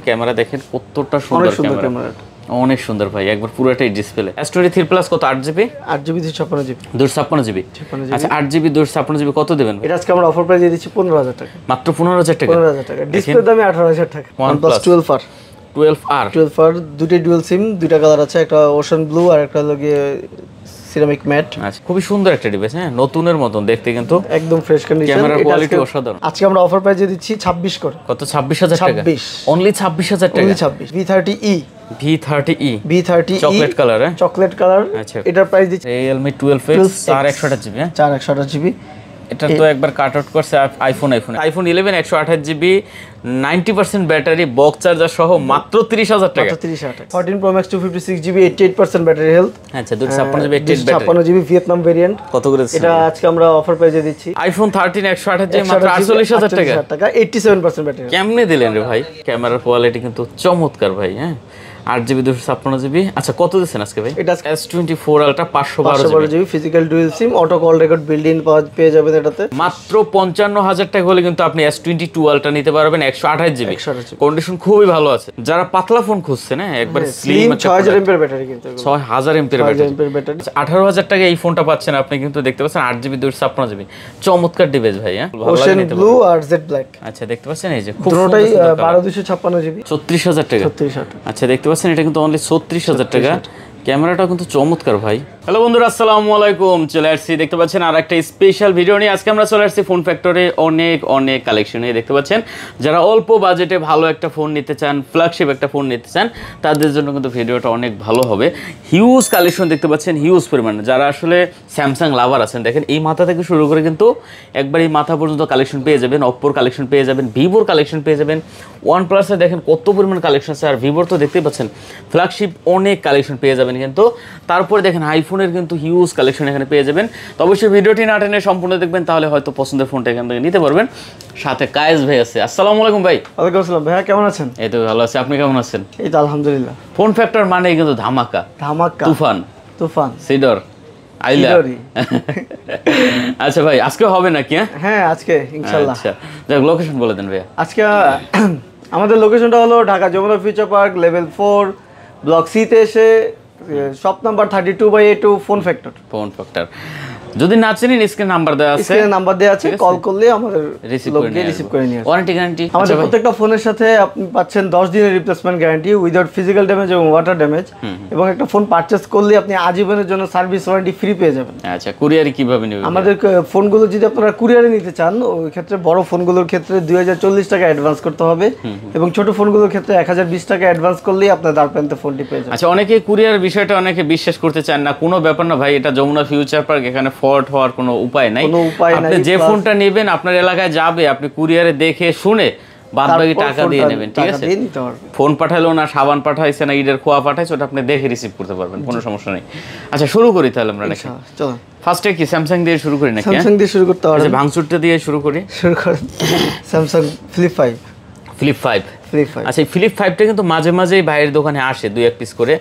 Camera দেখেন কতটা সুন্দর ক্যামেরা, অনেক সুন্দর ভাই, একবার পুরোটাই ডিসপ্লে। S23 3+ কত? 8GB 8GB 256GB 256GB। আচ্ছা 8GB 256GB কত দেবেন? এটা আজকে আমরা অফার প্রাইস দিয়ে দিচ্ছি 15000 টাকা, মাত্র 15000 টাকা। 15000 টাকা, ডিসপ্লে দামে 18000 টাকা। OnePlus 12R 12R দুটো ডুয়াল সিম, দুইটা কালার আছে, একটা ওশান ব্লু আর একটা হলো গিয়ে সিরামিক ম্যাট। আচ্ছা খুবই সুন্দর একটা ডিভাইস, হ্যাঁ নতুনের মতন দেখতে, কিন্তু একদম ফ্রেশ কন্ডিশন, ক্যামেরা কোয়ালিটি অসাধারণ। আজকে আমরা অফার প্রাইস দিয়ে দিচ্ছি 26 করে। কত? 26000 টাকা, অনলি 26000 টাকা। 26 V30e চকলেট কালার, হ্যাঁ চকলেট কালার। আচ্ছা এটার প্রাইস দিচ্ছি Realme 12X 4128GB, হ্যাঁ 4128GB। এটা তো একবার কাট আউট করছে iPhone 11 128GB 90% battery, box charger সহ মাত্র 30000 টাকা। 30000 টাকা। 14 Pro Max 256GB 88% battery health. আচ্ছা 256GB 88 battery, 256GB Vietnam variant. কত করে? এটা আজকে আমরা অফার প্রাইসে দিচ্ছি আইফোন 13 128GB মাত্র 48000 টাকা। 87% ব্যাটারি। কেমনে দিলেন রে ভাই? ক্যামেরার কোয়ালিটি কিন্তু চমৎকার ভাই, হ্যাঁ 8GB 256GB। আচ্ছা কত দিচ্ছেন আজকে ভাই? এটা S24 Ultra 512GB physical dual SIM, auto call record build in পেয়ে যাবেন এটাতে। মাত্র 55000 টাকা হলে কিন্তু আপনি S22 Ultra নিতে পারবেন 128GB। কন্ডিশন খুবই ভালো আছে। যারা পাতলা ফোন খুঁজছেন, হ্যাঁ একবার স্লিম 6000 mAh ব্যাটারি, কিন্তু 6000 mAh ব্যাটারি। 18000 টাকা এই ফোনটা পাচ্ছেন আপনি, কিন্তু দেখতে পাচ্ছেন 8GB 256GB, চমৎকার ডিভাইস ভাই, হ্যাঁ ওশান ব্লু আর জেড ব্ল্যাক। আচ্ছা দেখতে পাচ্ছেন এই যে খুব দুটোটাই 12256GB 36000 টাকা। 36000 টাকা। আচ্ছা দেখতে পাচ্ছেন এটা কিন্তু অনলি 36000 টাকা। ক্যামেরাটা কিন্তু চমৎকার ভাই। হ্যালো বন্ধুরা, আসসালামু আলাইকুম। চলে আসছি, দেখতে পাচ্ছেন আর একটা স্পেশাল ভিডিও নিয়ে। আজকে আমরা চলে আসছি ফোন ফ্যাক্টরে অনেক কালেকশন নিয়ে। দেখতে পাচ্ছেন যারা অল্প বাজেটে ভালো একটা ফোন নিতে চান, ফ্ল্যাগশিপ একটা ফোন নিতে চান, তাদের জন্য কিন্তু ভিডিওটা অনেক ভালো হবে। হিউজ কালেকশন দেখতে পাচ্ছেন, হিউজ পরিমাণে। যারা আসলে স্যামসাং লাভার আছেন, দেখেন এই মাথা থেকে শুরু করে কিন্তু একবার এই মাথা পর্যন্ত কালেকশন পেয়ে যাবেন। অপ্পোর কালেকশন পেয়ে যাবেন, ভিভোর কালেকশন পেয়ে যাবেন, ওয়ানপ্লাসে দেখেন কত পরিমাণ কালেকশন আছে, আর ভিভোর তো দেখতেই পাচ্ছেন ফ্ল্যাগশিপ অনেক কালেকশন পেয়ে যাবেন। কিন্তু তারপরে দেখেন আইফোনের কিন্তু হিউজ কালেকশন এখানে পেয়ে যাবেন। তো অবশ্যই ভিডিওটি না টেনে সম্পূর্ণ দেখবেন, তাহলে হয়তো পছন্দের ফোনটা এখান থেকে নিতে পারবেন। সাথে কায়েস ভাই আছে। আসসালামু আলাইকুম ভাই। ওয়ালাইকুম আসসালাম ভাইয়া, কেমন আছেন? এই তো ভালো আছি, আপনি কেমন আছেন? এই তো আলহামদুলিল্লাহ। ফোন ফ্যাক্টর মানে কিন্তু ধামাকা, তুফান সিডর আইলা। আচ্ছা ভাই আজকে হবে নাকি? হ্যাঁ আজকে ইনশাআল্লাহ। আচ্ছা যাক, লোকেশন বলে দেন ভাইয়া। আজকে আমাদের লোকেশনটা হলো Dhaka Jamuna future park level 4 block C তে এসে shop number 32/A2 phone factor. যদি না চিনেন স্ক্রিন নাম্বার দেওয়া আছে, স্ক্রিনে নাম্বার দেওয়া আছে, কল করলে আমাদের লোককে রিসিভ করে নিয়ে আসবে। ওয়ারেন্টি গ্যারান্টি আমাদের প্রত্যেকটা ফোনের সাথে আপনি পাচ্ছেন 10 দিনের replacement guarantee without physical damage এবং ওয়াটার ড্যামেজ, এবং একটা ফোন পারচেজ করলে আপনি আজীবনের জন্য সার্ভিস ওয়ারেন্টি ফ্রি পেয়ে যাবেন। আচ্ছা কুরিয়ারে কিভাবে নেবেন? আমাদের ফোনগুলো যদি আপনারা কুরিয়ারে নিতে চান, ওই ক্ষেত্রে বড় ফোনগুলোর ক্ষেত্রে 2040 টাকা অ্যাডভান্স করতে হবে, এবং ছোট ফোনগুলোর ক্ষেত্রে 1020 টাকা অ্যাডভান্স করলেই আপনার দাঁড় প্রান্তে ফোনটি পেয়ে যাবেন। আচ্ছা অনেকে কুরিয়ার বিষয়টা অনেকে বিশ্বাস করতে চান না, কোনো ব্যাপার না ভাই, এটা যমুনা ফিউচার পার্ক, এখানে ফল্ট হওয়ার কোনো উপায় নাই। আপনি যে ফোনটা নেবেন আপনার এলাকায় যাবে, আপনি কুরিয়ারে দেখে শুনে বাদবাকি টাকা দিয়ে নেবেন, ঠিক আছে? ফোন পাঠালো না, সাবান পাঠাইছে না, ঈদের খোয়া পাঠাইছে, ওটা আপনি দেখে রিসিভ করতে পারবেন, কোনো সমস্যা নেই। আচ্ছা শুরু করি তাহলে আমরা নাকি? চলো ফার্স্টে কি স্যামসাং দিয়ে শুরু করি নাকি? স্যামসাং দিয়ে শুরু করতে হবে। আচ্ছা ভাঙচুরটা দিয়ে শুরু করি। Samsung flip 5। আচ্ছা এই ফ্লিপ 5টা কিন্তু মাঝে মাঝেই বাইরের দোকানে আসে 2-1 পিস করে,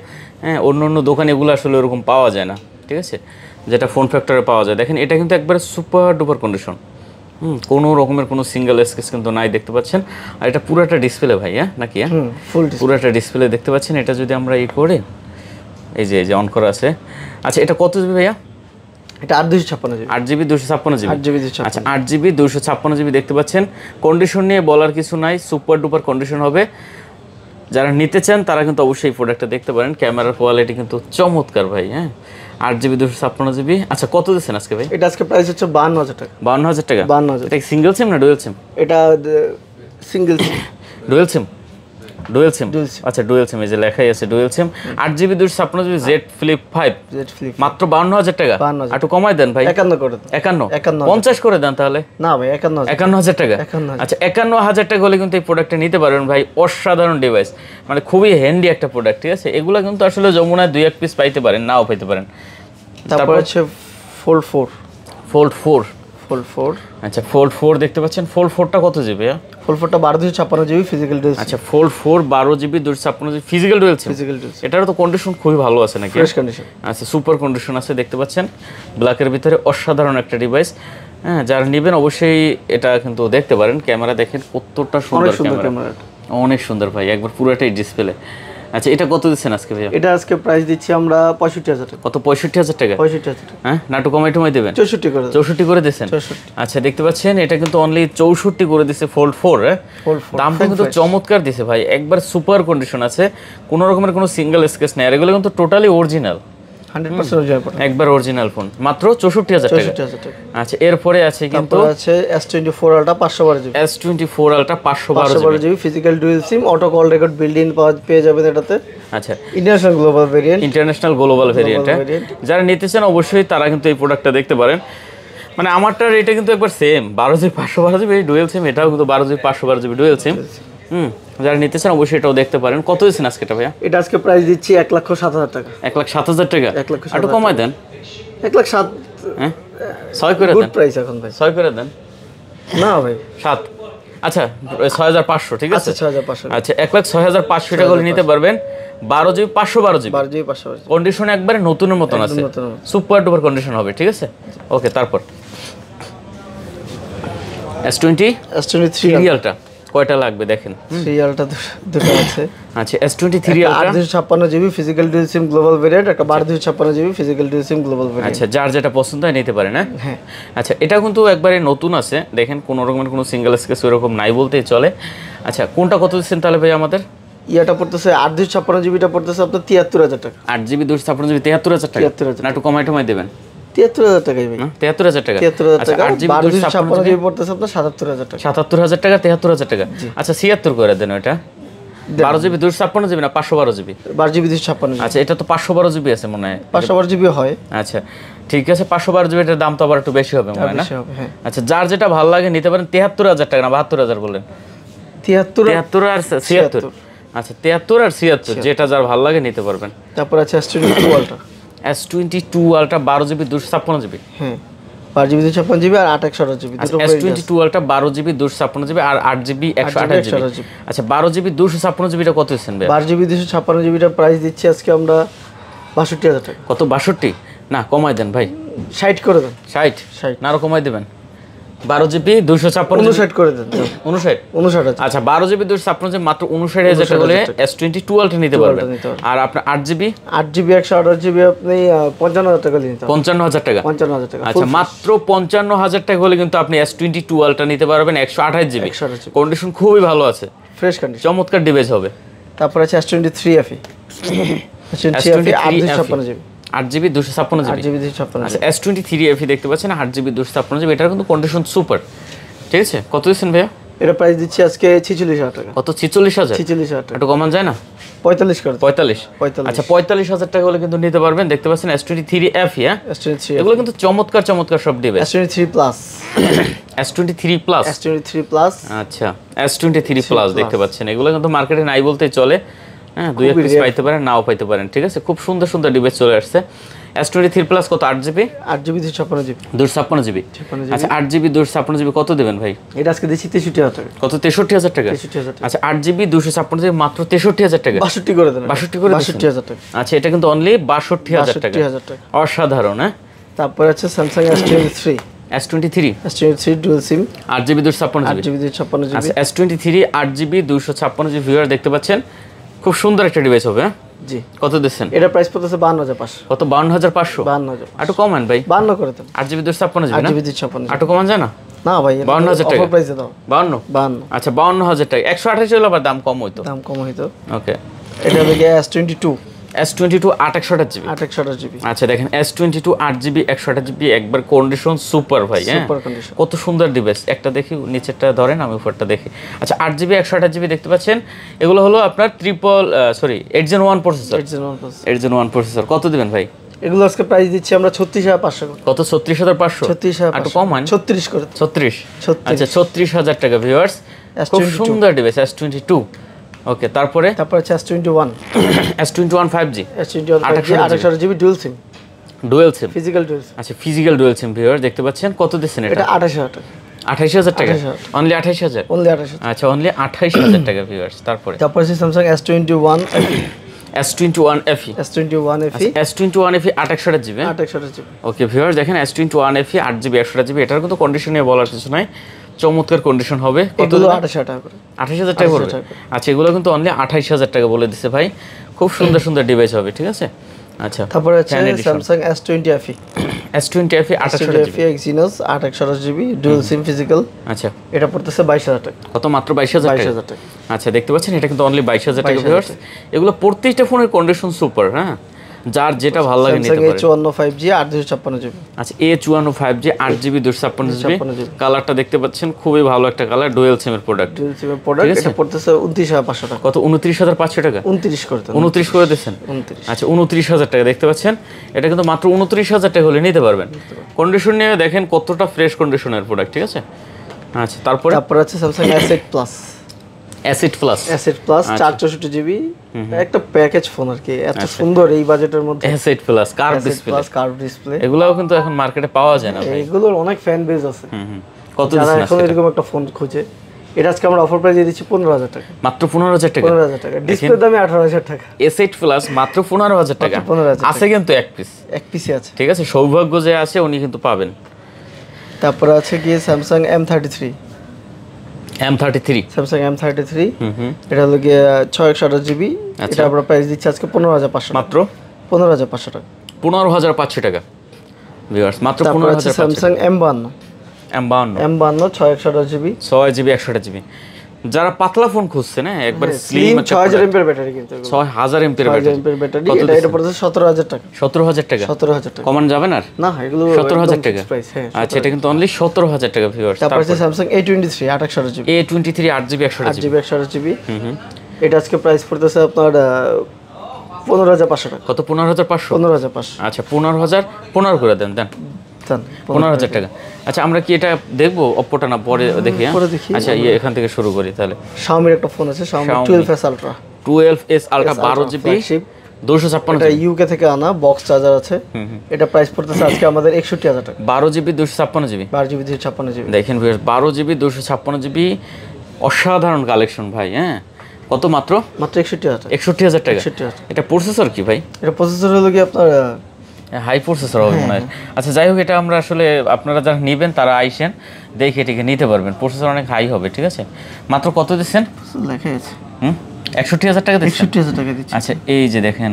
হ্যাঁ অন্য দোকানে এগুলো আসলে ওরকম পাওয়া যায় না, ঠিক আছে? যেটা ফোন ফ্যাক্টরে পাওয়া যায়। দেখেন এটা কিন্তু একবারে সুপার ডুপার কন্ডিশন, কোনো রকমের কোনো সিঙ্গেল স্কেচ কিন্তু নাই, দেখতে পাচ্ছেন। আর এটা পুরোটা ডিসপ্লে ভাই, হ্যাঁ নাকি? হ্যাঁ পুরোটা ডিসপ্লে দেখতে পাচ্ছেন। এটা যদি আমরা করে এই যে অন করা আছে। আচ্ছা এটা কত জিবি ভাইয়া? এটা 8GB 256GB। আচ্ছা 8GB 256GB দেখতে পাচ্ছেন। কন্ডিশন নিয়ে বলার কিছু নাই, সুপার ডুপার কন্ডিশন হবে। যারা নিতে চান তারা কিন্তু অবশ্যই এই প্রোডাক্টটা দেখতে পারেন। ক্যামেরার কোয়ালিটি কিন্তু চমৎকার ভাই, হ্যাঁ 8GB 256GB। আচ্ছা কত দিচ্ছেন আজকে ভাই? এটা আজকে প্রাইস হচ্ছে 52000 টাকা। 52000 টাকা। 52000। এটা সিঙ্গেল সিম না ডুয়াল সিম? এটা সিঙ্গেল সিম। Dual SIM. আচ্ছা ডুয়াল সিম, এই যে লেখাই আছে dual SIM. 8GB 256GB Z flip 5 মাত্র 52000 টাকা। একটু কমাই দেন ভাই। 51 করে দেন। 51 50 করে দেন তাহলে। না ভাই 51000 টাকা। আচ্ছা 51000 টাকা হলে কিন্তু এই প্রোডাক্টটা নিতে পারবেন ভাই। অসাধারণ ডিভাইস, মানে খুবই হ্যান্ডি একটা প্রোডাক্ট, ঠিক আছে? এগুলো কিন্তু আসলে যমুনায় 2-1 পিস পাইতে পারেন, নাও পাইতে পারেন। তারপর হচ্ছে ফোল্ড 4। আচ্ছা ফোল্ড 4 দেখতে পাচ্ছেন। ফোল্ড 4টা কত জিবি? ফোল্ড 4টা 1256GB ফিজিক্যাল ডুয়াল। আচ্ছা fold 4 12GB 256GB physical dual SIM. এটারও তো কন্ডিশন খুবই ভালো আছে নাকি? Fresh condition. আচ্ছা সুপার কন্ডিশন আছে, দেখতে পাচ্ছেন। ব্ল্যাকের ভিতরে অসাধারণ একটা ডিভাইস, হ্যাঁ যারা নেবেন অবশ্যই এটা কিন্তু দেখতে পারেন। ক্যামেরা দেখেন কতটা সুন্দর ক্যামেরা, অনেক সুন্দর ভাই, একবার পুরোটাই ডিসপ্লে। আচ্ছা এটা কত দিচ্ছেন আজকে ভাইয়া? এটা আজকে প্রাইস দিচ্ছি আমরা 65,000 টাকা। কত? 65,000 টাকা? 65,000 টাকা। হ্যাঁ, নাটু কমাই টমাই দেবেন? 64 করে 64 করে দিচ্ছেন? 64। আচ্ছা দেখতে পাচ্ছেন এটা কিন্তু অনলি 64 করে দিছে ফোল্ড 4। Fold 4, দামটা কিন্তু চমৎকার দিছে ভাই, একবার সুপার কন্ডিশন আছে, কোনো রকমের কোনো সিঙ্গেল স্কেচ নেই, আর এগুলো কিন্তু টোটালি অরিজিনাল, 100% অরিজিনাল প্রোডাক্ট। একবার অরিজিনাল ফোন, মাত্র 64,000 টাকা। 64,000 টাকা। আচ্ছা এরপরে আছে কিন্তু তারপর আছে S24 Ultra 512 GB. S24 Ultra 512 512 GB physical dual SIM, auto call record build in পেয়ে যাবেন এটাতে। আচ্ছা international global variant. International global variant. যারা নিতে চান অবশ্যই তারা কিন্তু এই প্রোডাক্টটা দেখতে পারেন। মানে আমারটার এটা কিন্তু একবার সেম 12 জিবি 512 জিবি ডুয়েল সিম, এটাও কিন্তু 12 জিবি 512 জিবি ডুয়েল সিম। যারা নিতে চান অবশ্যই এটাও দেখতে পারেন। কত দিচ্ছেন আজকে এটা ভাইয়া? এটা আজকে প্রাইস দিচ্ছি 1,07,000 টাকা। 1,07,000 টাকা? 1,07,000 একটু কমাই দেন। 1,07,000 হ্যাঁ 6 করে গুড দেন। প্রাইস এখন ভাই। 6 করে দেন। না ভাই 7। আচ্ছা 6,500 ঠিক আছে। আচ্ছা 6,500। আচ্ছা 1,06,500 টাকা করে নিতে পারবেন। 12 GB 512 GB 12 GB 512 GB. Condition একবারে নতুনের মতন আছে, নতুনের মতো। সুপার ডুপার কন্ডিশন হবে, ঠিক আছে। ওকে তারপর S20 S23 সিরিয়ালটা কয়টা লাগবে দেখেন। সিরিয়ালটা দুটো আছে। আচ্ছা S23 Ultra 856 GB physical dual SIM global variant, একটা 1256 GB physical dual SIM global variant. আচ্ছা যার যেটা পছন্দ হয় নিতে পারেন। হ্যাঁ। আচ্ছা এটা কিন্তু একবারে নতুন আছে, দেখেন কোনো রকমের কোনো সিঙ্গেল স্কেচ এরকম নাই বলতেই চলে। আচ্ছা কোনটা কত দিচ্ছেন তাহলে ভাই আমাদের? ইয়াটা পড়তেছে 856 জিবিটা পড়তেছে আপনার 73,000 টাকা। 8 জিবি 256 জিবি 73,000 টাকা। 73,000 না একটু কমাই টমাই দেবেন। 73,000 টাকাই ভাই। 73,000 টাকা। 73,000 টাকা। 8 জিবি 256 জিবি পড়তেছে আপনার 77,000 টাকা। 77,000 টাকা 73,000 টাকা। আচ্ছা 76 করে দেন ওটা। 12 জিবি 256 জিবি না 512 জিবি? 12 GB 256 GB. আচ্ছা এটা তো 512 জিবি আছে মনে হয়। 512 জিবি হয়। আচ্ছা ঠিক আছে, 512 জিবি এটার দাম তো আবার একটু বেশি হবে মনে হয় না? বেশি হবে, হ্যাঁ। আচ্ছা যার যেটা ভালো লাগে নিতে পারেন। 73,000 টাকা না 72,000 বলেন? 73 73 আর 76। আচ্ছা 73 আর 76 যেটা যার ভালো লাগে নিতে পারবেন। তারপর আছে S22 Ultra। S22 Ultra 12 GB 256 GB. হ্যাঁ 12 জিবি 256 জিবি আর 828 জিবি দুটো S22 Ultra 12 জিবি 256 জিবি আর 8 জিবি 128 জিবি। আচ্ছা 12 জিবি 256 জিবিটা কত দিচ্ছেন ভাই? 12 জিবি 256 জিবিটা প্রাইস দিচ্ছি আজকে আমরা 62,000 টাকা। কত? 62? না কমাই দেন ভাই। 60 করে দেন। 60 না আরো কমাই দেবেন। 12 জিবি 256 59 করে দেন। 59? 59 আছে। আচ্ছা 12 জিবি 256 জিবি মাত্র 59,000 টাকা হলে S22 Ultra নিতে পারবেন। আর আপনার 8 জিবি 128 জিবি আপনি 55,000 টাকা নিতে হবে। 55,000 টাকা? 55,000 টাকা। আচ্ছা মাত্র 55,000 টাকা হলে কিন্তু আপনি S22 Ultra নিতে পারবেন 128 জিবি। কন্ডিশন খুবই ভালো আছে, ফ্রেশ কন্ডিশন, চমৎকার ডিভাইস হবে। তারপর আছে S23 FE। S23 856 GB 8 GB 256 GB. 8 GB 256 আচ্ছা S23 FE দেখতে পাচ্ছেন 8 জিবি 256 জিবি, এটার কিন্তু কন্ডিশন সুপার, ঠিক আছে। কত দিচ্ছেন ভাইয়া? এটা প্রাইস দিচ্ছি আজকে 46,000 টাকা। কত? 46,000? 46,000 টাকা। একটু কমান যায় না? 45 করে 45? 45। আচ্ছা 45,000 টাকা হলে কিন্তু নিতে পারবেন। দেখতে পাচ্ছেন S23 FE। হ্যাঁ S23 এগুলো কিন্তু চমৎকার চমৎকার সব device. S23 plus S23 plus. S23 plus. আচ্ছা S23 প্লাস দেখতে পাচ্ছেন, এগুলো কিন্তু মার্কেটে নাই বলতেই চলে। হ্যাঁ দুই এক পিস পাইতে পারেন নাও পাইতে পারেন, ঠিক আছে। খুব সুন্দর সুন্দর ডিভাইস চলে আসছে। S23 প্লাস কত? 8 জিবি 256 জিবি 256 জিবি। আচ্ছা 8 জিবি 256 জিবি কত দেবেন ভাই? এটা আজকে দিচ্ছি 63,000 টাকা। কত? 63,000 টাকা। 63,000 টাকা। আচ্ছা 8 জিবি 256 জিবি মাত্র 63,000 টাকা। 62 করে দেন। 62 করে 62,000 টাকা। আচ্ছা এটা কিন্তু অনলি 62,000 টাকা। 62,000 টাকা। অসাধারণ। হ্যাঁ তারপর আছে Samsung S23 S23 dual SIM 8 GB 256 8 GB 256 GB. আচ্ছা S23 8 জিবি 256 জিবি ভিউয়ার দেখতে পাচ্ছেন, খুব সুন্দর একটা ডিভাইস হবে। জি কত দিচ্ছেন? এটা প্রাইস পড়তেছে 52,500। কত? 52,500? 52,000। একটু কমান ভাই। 52 করে দেন। 8 জিবি 256 জিবি 8 না? জিবি 256 একটু কমান যায় না? না ভাই 52,000 টাকা। অফার প্রাইসে দাও। 52? 52 আচ্ছা 52,000 টাকা। 128 হলে আবার দাম কম হইতো। দাম কম হইতো। ওকে এটা হবে S22 S22 8 জিবি। 828 জিবি। আচ্ছা দেখেন S22 8 জিবি 128 জিবি একবার কন্ডিশন সুপার ভাই। হ্যাঁ সুপার কন্ডিশন। কত সুন্দর ডিভাইস। একটা দেখি নিচেরটা ধরেন আমি উপরটা দেখি। আচ্ছা 8 জিবি 128 জিবি দেখতে পাচ্ছেন, এগুলো হলো আপনার 8 Gen 1 প্রসেসর। 8 Gen 1 প্রসেসর কত দিবেন ভাই? এগুলো আজকে প্রাইস দিচ্ছি আমরা 36,500 করে। কত? 36,500? 36,500 একটু কম হয় না? 36 করে 36? 36 আচ্ছা 36,000 টাকা ভিউয়ার্স। খুব সুন্দর ডিভাইস S22। ওকে তারপরে আছে S21 S21 5G 828 GB dual SIM dual SIM. Physical dual SIM. আচ্ছা ফিজিক্যাল ডুয়াল সিম ভিউয়ার দেখতে পাচ্ছেন, কত দিচ্ছেন এটা? এটা 28,000 টাকা। 28,000 টাকা? 28,000 অনলি 28,000? অনলি 28,000। আচ্ছা অনলি 28,000 টাকা ভিউয়ার্স। তারপরে আছে Samsung S21 S21 FE S21 FE S21 FE 8/128GB 8/128GB okay viewers দেখেন S21 FE 8GB 128GB এটার কিন্তু কন্ডিশন নিয়ে বলার কিছু নাই, চমৎকার কন্ডিশন হবে। কত এগুলো 28000 টাকা করে, 28000 টাকা পড়বে। আচ্ছা এগুলো কিন্তু অনলি 28000 টাকা বলে দিছে ভাই, খুব সুন্দর সুন্দর ডিভাইস হবে, ঠিক আছে। আচ্ছা তারপরে আছে Samsung S20 FE S20 FE 8/128GB Exynos 8/128GB dual SIM physical. আচ্ছা এটা পড়তেছে 22000 টাকা। কত? মাত্র 22000 টাকা। 22000 টাকা। আচ্ছা দেখতে পাচ্ছেন এটা কিন্তু অনলি 22000 টাকা ভিউয়ার্স। এগুলো প্রত্যেকটা ফোনের কন্ডিশন সুপার, হ্যাঁ, যার যেটা ভালো লাগে নিতে পারে। A54 5G 8/256GB। আচ্ছা A54 5G 8GB 256GB কালারটা দেখতে পাচ্ছেন, খুবই ভালো একটা কালার, ডুয়াল সিমের প্রোডাক্ট। ডুয়াল সিমের প্রোডাক্ট, এটা পড়তেছে 29500 টাকা। কত? 29500 টাকা। 29 করে দেন। 29 করে দিয়েছেন। 29। আচ্ছা 29000 টাকা দেখতে পাচ্ছেন, এটা কিন্তু মাত্র 29000 টাকা হলে নিতে পারবেন। কন্ডিশন নিয়ে দেখেন কতটা ফ্রেশ কন্ডিশনের প্রোডাক্ট, ঠিক আছে। আচ্ছা তারপর আছে Samsung Asset Plus Asset Plus 464GB একটা প্যাকেজ ফোন আর কি, এত সুন্দর এই বাজেটের মধ্যে। Asset Plus কার্ভ ডিসপ্লে এগুলাও কিন্তু এখন মার্কেটে পাওয়া যায় না ভাই, এগুলোর অনেক ফ্যান বেজ আছে। কত যারা দিচ্ছেন এখন এরকম একটা ফোন খুঁজে, এটা আজকে আমরা অফার প্রাইস দিয়ে দিচ্ছি 15000 টাকা। মাত্র 15000 টাকা। 15000 টাকা, ডিসপ্লে দামে 18000 টাকা। Asset Plus মাত্র 15000 টাকা। 15000 আছে কিন্তু এক পিসে আছে, ঠিক আছে, সৌভাগ্য যে আছে উনি কিন্তু পাবেন। তারপর আছে কি Samsung M33 Samsung M33 এটা হলো গিয়ে 628GB। এটা আমরা প্রাইস দিচ্ছি আজকে 15500 মাত্র 15500 টাকা। 15500 টাকা ভিউয়ার্স, মাত্র 15500 টাকা। Samsung M52 628GB 6GB 128GB যারা পাতলা ফোন খুঁজছে না, একবার স্লিম 6000 mAh ব্যাটারি, কিন্তু 6000 mAh ব্যাটারি। এটা পড়ছে 17000 টাকা। 17000 টাকা 17000 টাকা কমান যাবেন আর না, এগুলো 17000 টাকা। হ্যাঁ আচ্ছা এটা কিন্তু অনলি 17000 টাকা ভিউয়ার্স। তারপর আছে Samsung A23 8/128GB A23 8GB 128GB। এটা আজকে প্রাইস পড়তেছে আপনার 15500 টাকা। কত? 15500। 15500 আচ্ছা 15000 15 করে দেন 15000 টাকা। আচ্ছা আমরা কি এটা দেখবো অপ্পোটা না পরে দেখি? পরে দেখি। আচ্ছা এখান থেকে শুরু করি তাহলে। Xiaomi এর একটা ফোন আছে, Xiaomi 12S Ultra 12S Ultra 12GB 256। এটা ইউকে থেকে আনা, বক্স চার্জার আছে। এটা প্রাইস পড়তেছে আজকে আমাদের 61000 টাকা। 12GB 256GB 12GB 256GB দেখেন ভিউয়ার্স, 12GB 256GB অসাধারণ কালেকশন ভাই। হ্যাঁ কত? মাত্র 61000 টাকা। 61000 টাকা। এটা প্রসেসর কি ভাই? এটা প্রসেসর হলো কি আপনার হাই প্রসেসর হবে মনে হয়। আচ্ছা যাই হোক, এটা আমরা আসলে আপনারা যারা নেবেন তারা আইসেন দেখে এটাকে নিতে পারবেন, প্রসেসর অনেক হাই হবে, ঠিক আছে। মাত্র কত দিচ্ছেন? লেখা আছে 61000 টাকা দিচ্ছেন। 61000 টাকা দিচ্ছি। আচ্ছা এই যে দেখেন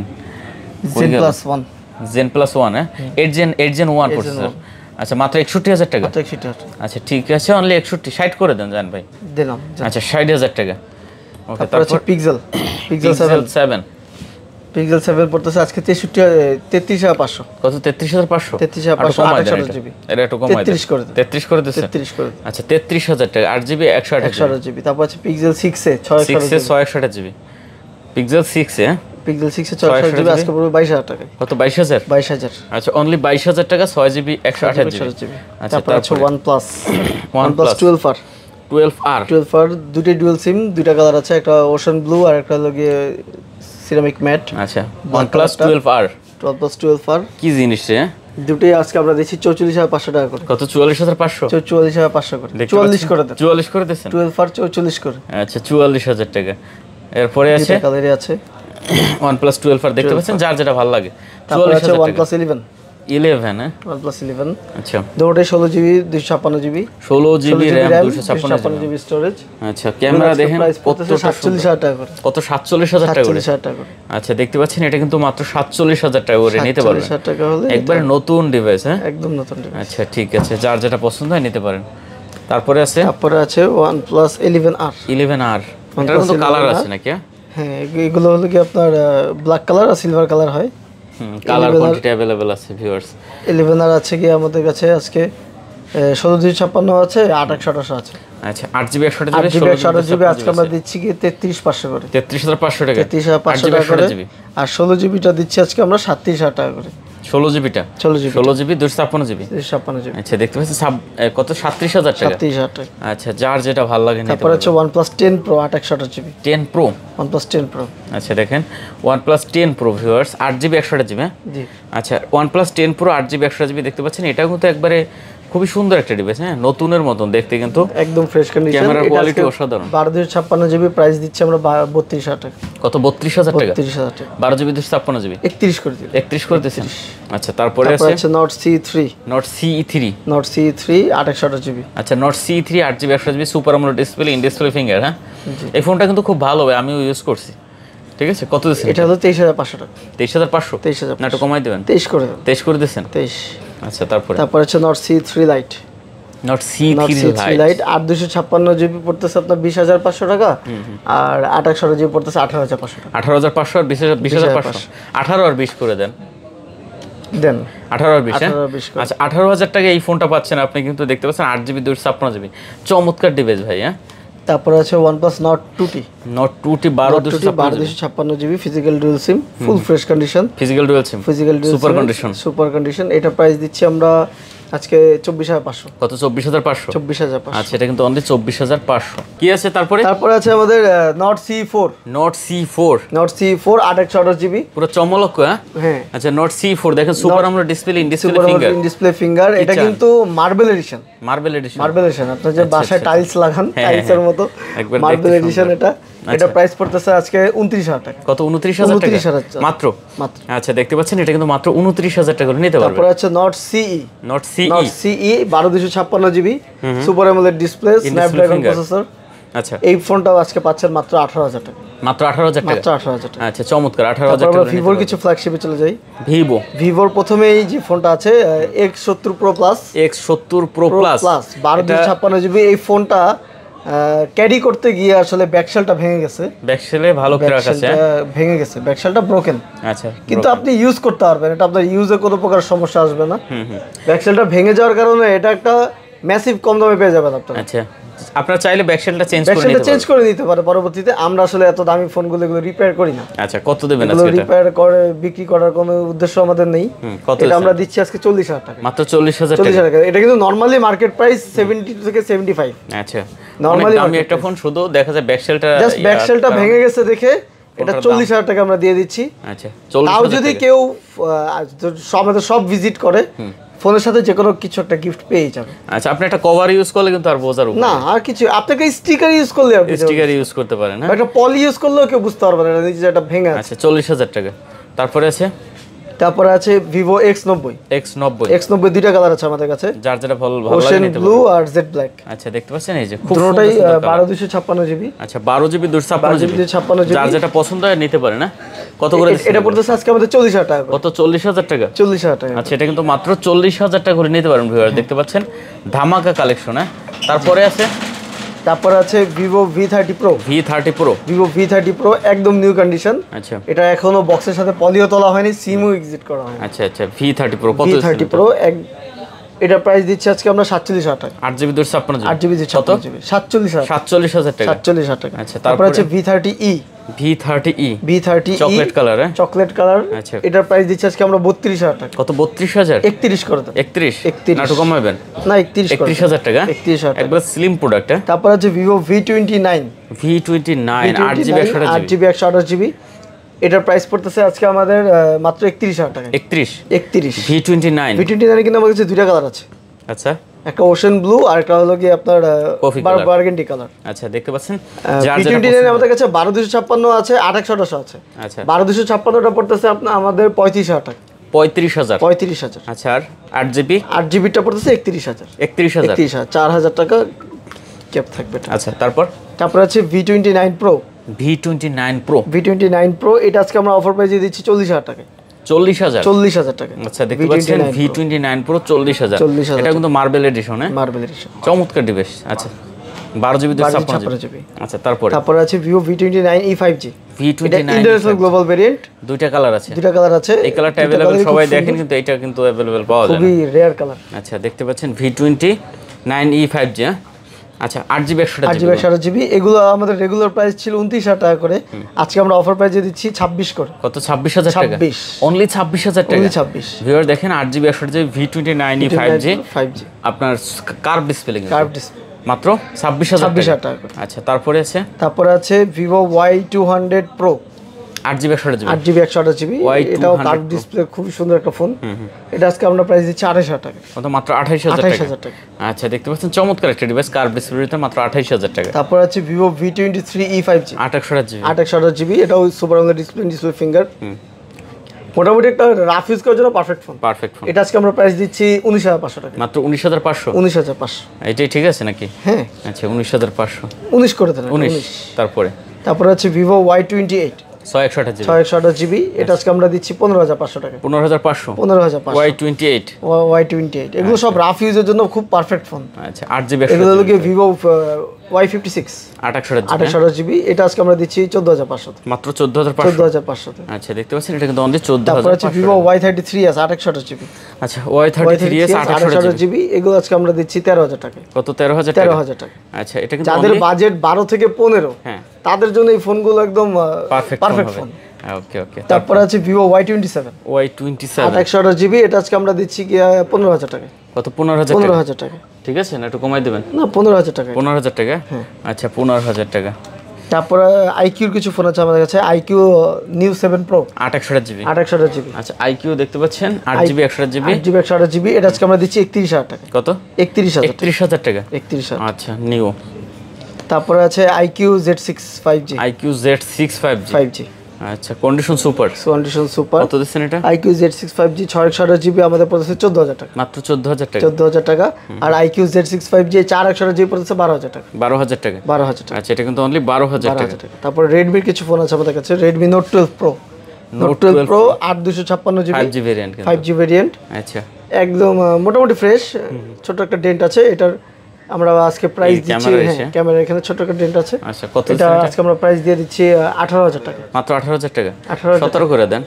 Zen Plus 1 হ্যাঁ 8 Gen 1 প্রসেসর। আচ্ছা মাত্র 61000 টাকা। 61000 আচ্ছা ঠিক আছে, অনলি 60 করে দেন জান ভাই। দিলাম। আচ্ছা 60000 টাকা। ওকে তারপর Pixel 7 Pixel 7 পড়তেছে আজকে 33500। কত? 33500। 33500 8GB। এটা একটু কমাই দেন। 33 করে দেন। 33 করে দিছেন। 33 করে দেন। আচ্ছা 33000 টাকা 8GB 128GB। তারপর আছে Pixel 6 এ 628GB Pixel 6 এ Pixel 6 এ 628GB আজকে পড়বে 22000 টাকা। কত? 22000। 22000। আচ্ছা অনলি 22000 টাকা 6GB 128GB। আচ্ছা তারপর আছে OnePlus 12R 12R দুটো ডুয়াল সিম, দুইটা কালার আছে, একটা ওশান ব্লু আর একটা হলো গিয়ে সিরামিক ম্যাট। আচ্ছা OnePlus 12R কি জিনিস রে? দুটোই আজকে আমরা দিচ্ছি 44500 টাকা করে। কত? 44500। 44500 করে 44 করে দেন। 44 করে দিয়েছেন। 12R 44 করে। আচ্ছা 44000 টাকা। এরপরে আছে কালারে আছে OnePlus 12R দেখতে পাচ্ছেন, যার যেটা ভালো লাগে। তারপর আছে OnePlus 11 হ্যাঁ OnePlus 11। আচ্ছা দুটোই 16GB 256GB 16GB RAM 256GB storage. আচ্ছা ক্যামেরা দেখেন কত? 47000 টাকা করে। কত? 47000 টাকা করে। 47000 টাকা করে। আচ্ছা দেখতে পাচ্ছেন এটা কিন্তু মাত্র 47000 টাকা করে নিতে পারবেন। 47000 টাকা হলে একবারে নতুন ডিভাইস। হ্যাঁ একদম নতুন ডিভাইস। আচ্ছা ঠিক আছে, যার যেটা পছন্দ হয় নিতে পারেন। তারপরে আছে OnePlus 11R এটার কিন্তু কালার আছে নাকি? হ্যাঁ এগুলো হলো কি আপনার ব্ল্যাক কালার আর সিলভার কালার হয়। কালার কোয়ান্টিটি अवेलेबल আছে ভিউয়ার্স। 11R আছে কি আমাদের কাছে আজকে 1656 আছে, 8/128 আছে। আচ্ছা 8GB 128GB আজকে আমরা দিচ্ছি কি 33500 করে। 33500 টাকা 33500 টাকা করে। আর 16GBটা দিচ্ছি আজকে আমরা 37000 টাকা করে। 16GBটা 16GB 256GB। আচ্ছা দেখতে পাচ্ছেন কত? 37000 টাকা। 37000 টাকা। আচ্ছা যার যেটা ভালো লাগে নিতে তারপর আছে OnePlus 10 Pro 8/128GB 10 Pro OnePlus 10 Pro। আচ্ছা দেখেন OnePlus 10 Pro viewers 8GB 128GB। হ্যাঁ জি। আচ্ছা OnePlus 10 Pro 8GB 128GB দেখতে পাচ্ছেন, এটাও কিন্তু একবারে খুবই সুন্দর একটা ডিভাইস, হ্যাঁ নতুনের মতন দেখতে, কিন্তু একদম ফ্রেশ কন্ডিশন। ক্যামেরা কোয়ালিটি অসাধারণ। 12/256 প্রাইস দিচ্ছি আমরা 32,000 টাকা। কত? 32,000 টাকা। 32,000 টাকা। 12/256 31 করে দিন। 31 করে দিয়েছেন। আচ্ছা তারপরে তারপর আছে আছে Note C3। Note CE3। Note C3 8/128GB। আচ্ছা Note C3 8GB 128GB super AMOLED display, in display finger, হ্যাঁ এই ফোনটা কিন্তু খুব ভালো ভাই, আমিও ইউজ করছি। ঠিক আছে, কত দিচ্ছেন? এটা হলো 23,500 টাকা। 23,500। 23,500 না একটু কমাই দেবেন। 23 করে দেন। 23 করে দিয়েছেন। 23। আচ্ছা তারপরে তারপর আছে Note C3 Lite। Note C3 Lite 8/256GB পড়তেছে আপনার 20,500 টাকা, আর 8/128GB পড়তেছে 18,500 টাকা। 18,500 আর 20,500। 18 আর 20 করে দেন। দেন 18 আর 20, হ্যাঁ 18 আর 20 করে। আচ্ছা 18,000 টাকা এই ফোনটা পাচ্ছেন আপনি, কিন্তু দেখতে পাচ্ছেন 8GB 256GB, চমৎকার ডিভাইস ভাই। হ্যাঁ তারপর আছে OnePlus Nord 2T। Note 2T 12/256GB physical dual SIM, full fresh condition. Physical dual SIM, physical dual super condition. Super condition. এটা প্রাইস দিচ্ছি আমরা আজকে 24,500। কত? 24,500। 24,500। আচ্ছা এটা কিন্তু অনলি 24,500। কি আছে তারপরে? তারপরে আছে আমাদের Note C4। Note C4 8/128GB পুরো চমলক, হ্যাঁ হ্যাঁ। আচ্ছা Note C4 দেখেন super AMOLED display, in display super finger, in display finger. এটা কিন্তু marble edition. Marble edition. Marble edition, আপনার যে বাসায় টাইলস লাগান হ্যাঁ, টাইলসের মতো একবার মার্বেল দেখতে এডিশন সুন্দর। এটা। এটা প্রাইস পড়তেছে আজকে 29,000 টাকা। কত? 29,000 টাকা 29,000 মাত্র। মাত্র। আচ্ছা দেখতে পাচ্ছেন এটা কিন্তু মাত্র 29,000 টাকা করে নিতে পারবেন। তারপর আছে Note CE। Note CE Note CE 12/256GB super AMOLED display, Snapdragon processor. আচ্ছা এই ফোনটাও আজকে পাচ্ছেন মাত্র 18,000 টাকা। মাত্র 18,000 টাকা। মাত্র 18,000 টাকা। আচ্ছা চমৎকার, 18,000 তারপর টাকা আমরা ভিভোর কিছু ফ্ল্যাগশিপে চলে যাই। ভিভোর প্রথমেই যে ফোনটা আছে X70 Pro Plus। X70 Pro Plus 12/256GB। এই ফোনটা ক্যারি করতে গিয়ে আসলে ব্যাকশেলটা ভেঙে গেছে। ব্যাকশেলে ভালো ক্র্যাক আছে, ভেঙে গেছে, ব্যাকশেলটা ব্রোকেন। আচ্ছা কিন্তু আপনি ইউজ করতে পারবেন, এটা আপনার ইউজে কোনো প্রকার সমস্যা আসবে না। ব্যাকশেলটা ভেঙে যাওয়ার কারণে এটা একটা ম্যাসিভ কম দামে পেয়ে যাবেন আপনারা। আচ্ছা আপনারা চাইলে ব্যাকশেলটা চেঞ্জ করে নিতে পারে পরবর্তীতে। আমরা আসলে এত দামি ফোনগুলো এগুলো রিপেয়ার করি না। আচ্ছা কত দেবেন আজকে? এটা রিপেয়ার করে বিক্রি করার কোনো উদ্দেশ্য আমাদের নেই। এটা আমরা দিচ্ছি আজকে 40,000 টাকা। মাত্র 40,000 টাকা। এটা কিন্তু নরমালি মার্কেট প্রাইস 70 থেকে 75। আচ্ছা নরমালি দামি একটা ফোন, শুধু দেখা যায় ব্যাকশেলটা জাস্ট ব্যাকশেলটা ভেঙে গেছে দেখে এটা 40,000 টাকা আমরা দিয়ে দিচ্ছি। আচ্ছা তাও যদি কেউ আমাদের সব ভিজিট করে ফোনের সাথে যে কোনো কিছু একটা গিফট পেয়ে যাবে। আচ্ছা আপনি একটা কভার ইউজ করলে কিন্তু আর বোঝার উপর না, আর কিছু আপনাকে স্টিকার ইউজ করলে আপনি স্টিকার ইউজ করতে পারেন, হ্যাঁ একটা পলি ইউজ করলেও কেউ বুঝতে পারবে না যে এটা ভেঙে আছে। আচ্ছা 40,000 টাকা। তারপরে আছে Vivo X90 দুইটা কালার আছে আমাদের কাছে, যার যেটা ভালো লাগে ওশেন নিতে ব্লু আর জেড ব্ল্যাক। আচ্ছা দেখতে পাচ্ছেন এই যে খুব দুটোটাই 12/256GB। আচ্ছা 12GB 256GB, যার যেটা পছন্দ হয় নিতে পারে না। কত করে এটা পড়তেছে আজকে আমাদের 40,000 টাকা। কত? 40,000 টাকা। 40,000 টাকা। আচ্ছা এটা কিন্তু মাত্র 40,000 টাকা করে নিতে পারেন ভিউয়ার, দেখতে পাচ্ছেন ধামাকা কালেকশন। হ্যাঁ তারপরে আছে Vivo V30 Pro। Vivo V30 Pro একদম নিউ কন্ডিশন। আচ্ছা এটা এখনো বক্সের সাথে পলিও তোলা হয়নি, সিমও এক্সিট করা হয়নি। আচ্ছা V30 Pro কত? V30 Pro এটা প্রাইস দিচ্ছি আজকে আমরা 47,000 টাকা। 8GB 256GB। 8GB 256GB 47,000 টাকা। 47,000 টাকা। আচ্ছা তারপর আছে V30e chocolate colour. Chocolate colour. আচ্ছা এটার প্রাইস দিচ্ছি আজকে আমরা 32,000 টাকা। কত? 32,000? 31 করে দেন। 31 নাটক কমাবেন না, 31,000 টাকা। 31,000 একবার স্লিম প্রোডাক্ট। তারপর আছে Vivo V29 8GB 128GB। এটার প্রাইস পড়তেছে আজকে আমাদের মাত্র 31,000 টাকা। 31 V29 কিন্তু আমাদের কাছে দুইটা কালার আছে। আচ্ছা একটা ওশেন ব্লু আর একটা হলো কি আপনার বার্গেন্ডি কালার। আচ্ছা দেখতে পাচ্ছেন V29 আমাদের কাছে 12/256 আছে, 8/128 আছে। আচ্ছা 12/256টা পড়তেছে আপনার আমাদের 35,000 টাকা। 35,000। আচ্ছা আর 8GB টা পড়তেছে 31,000। 31,000 4,000 টাকা ক্যাপ থাকবে। আচ্ছা তারপর আছে V29 Pro। এটা আজকে আমরা অফার প্রাইসে দিচ্ছি 40,000 টাকা। 40,000 টাকা। আচ্ছা দেখতে পাচ্ছেন V29 Pro 40,000। এটা কিন্তু মার্বেল এডিশন, হ্যাঁ মার্বেল এডিশন, চমৎকার ডিভাইস। আচ্ছা 12GB 256GB। আচ্ছা তারপরে আছে Vivo V29e 5G। এটা ইন্টারন্যাশনাল গ্লোবাল ভেরিয়েন্ট। দুইটা কালার আছে। এই কালারটা अवेलेबल সবাই দেখেন, কিন্তু এটা কিন্তু अवेलेबल পাওয়া যায় না, খুবই রেয়ার কালার। আচ্ছা দেখতে পাচ্ছেন V29e 5G। আচ্ছা 8GB 128GB। এগুলো আমাদের রেগুলার প্রাইস ছিল 29,000 টাকা করে, আজকে আমরা অফার প্রাইসে দিচ্ছি 26 করে। কত? 26,000 টাকা। অনলি 26,000 টাকা। 26 ভিউয়ার দেখেন 8GB 128GB V29e 5G আপনার কার্ভ ডিসপ্লে, মাত্র 26,000 টাকা। আচ্ছা তারপরে আছে Vivo Y200 Pro। 8GB 128GB 8GB 128GB, এটাও কার্ভ ডিসপ্লে, খুব সুন্দর একটা ফোন। এটা আজকে আমরা প্রাইস দিচ্ছি 28000 টাকা। কত? মাত্র 28000 টাকা। আচ্ছা, দেখতে পাচ্ছেন চমৎকার একটা ডিভাইস, কার্ভ ডিসপ্লেতে মাত্র 28000 টাকা। তারপর আছে Vivo V23e 5G 8/128GB 8/128GB, এটাও সুপার আমোলেড ডিসপ্লে ফিঙ্গার। মোটামুটি একটা রাফ ইউজ করার জন্য পারফেক্ট ফোন। এটা আজকে আমরা প্রাইস দিচ্ছি 19500 টাকা। মাত্র 19500। 19500 এটাই ঠিক আছে নাকি? হ্যাঁ। আচ্ছা, 19500। 19 করে দেন। 19। তারপরে আছে Vivo Y28 6/128GB 6/128GB, এটা আজকে আমরা দিচ্ছি 15500 টাকা। 15500। Y28 Y28 এগুলো সব রাফ ইউজের জন্য খুব পারফেক্ট ফোন। আচ্ছা, 8GB এগুলো হলো Vivo Y56 8/128GB, এটা আজকে আমরা দিচ্ছি 14500, মাত্র 14500। আচ্ছা, দেখতে পাচ্ছেন এটা কিন্তু অনলি 14500। তারপর আছে Vivo Y33s 8/128GB। আচ্ছা, Y33s 8/128GB, এগুলো আজকে আমরা দিচ্ছি 13000 টাকা। কত? 13000 টাকা। আচ্ছা, এটা কিন্তু যাদের বাজেট 12 থেকে 15, হ্যাঁ, তাদের জন্য এই ফোনগুলো একদম পারফেক্ট ফোন। ওকে। তারপর আছে Vivo Y27 8/128GB, এটা আজকে আমরা দিচ্ছি কি 15000 টাকা। কত? 15000 টাকা। ঠিক আছে না, একটু কমাই দেবেন। না, 15000 টাকা। 15000 টাকা। আচ্ছা, 15000 টাকা। তারপরে IQ-র কিছু ফোন আছে আমাদের কাছে, IQ New 7 Pro 8/128GB 8/128GB। আচ্ছা, IQ দেখতে পাচ্ছেন 8GB 128GB 128GB, এটা আজকে আমরা দিচ্ছি 31000 টাকা। কত? 31000 টাকা। 31000। আচ্ছা, নিউ। তারপরে আছে IQ Z6 5G IQ Z6 5G। আচ্ছা, কন্ডিশন সুপার। কত দিচ্ছেন এটা? IQ Z6 5G 6/128GB আমাদের পড়েছে 14000 টাকা। মাত্র 14000 টাকা। 14000 টাকা। আর IQ Z6 5G 4/128GB পড়েছে 12000 টাকা। 12000 টাকা। 12000 টাকা। আচ্ছা, এটা কিন্তু অনলি 12000 টাকা। তারপর Redmi এর কিছু ফোন আছে আমাদের কাছে, Redmi Note 12 Pro 8256GB 5G variant. 5G variant. আচ্ছা, একদম মোটামুটি ফ্রেশ, ছোট একটা ডেন্ট আছে। এটার আমরা আজকে প্রাইস দিচ্ছি, ক্যামেরা এখানে ছোট একটা ডেন্ট আছে। আচ্ছা, কত? এটা আজকে আমরা প্রাইস দিয়ে দিচ্ছি 18000 টাকা। মাত্র 18000 টাকা। 17 করে দেন।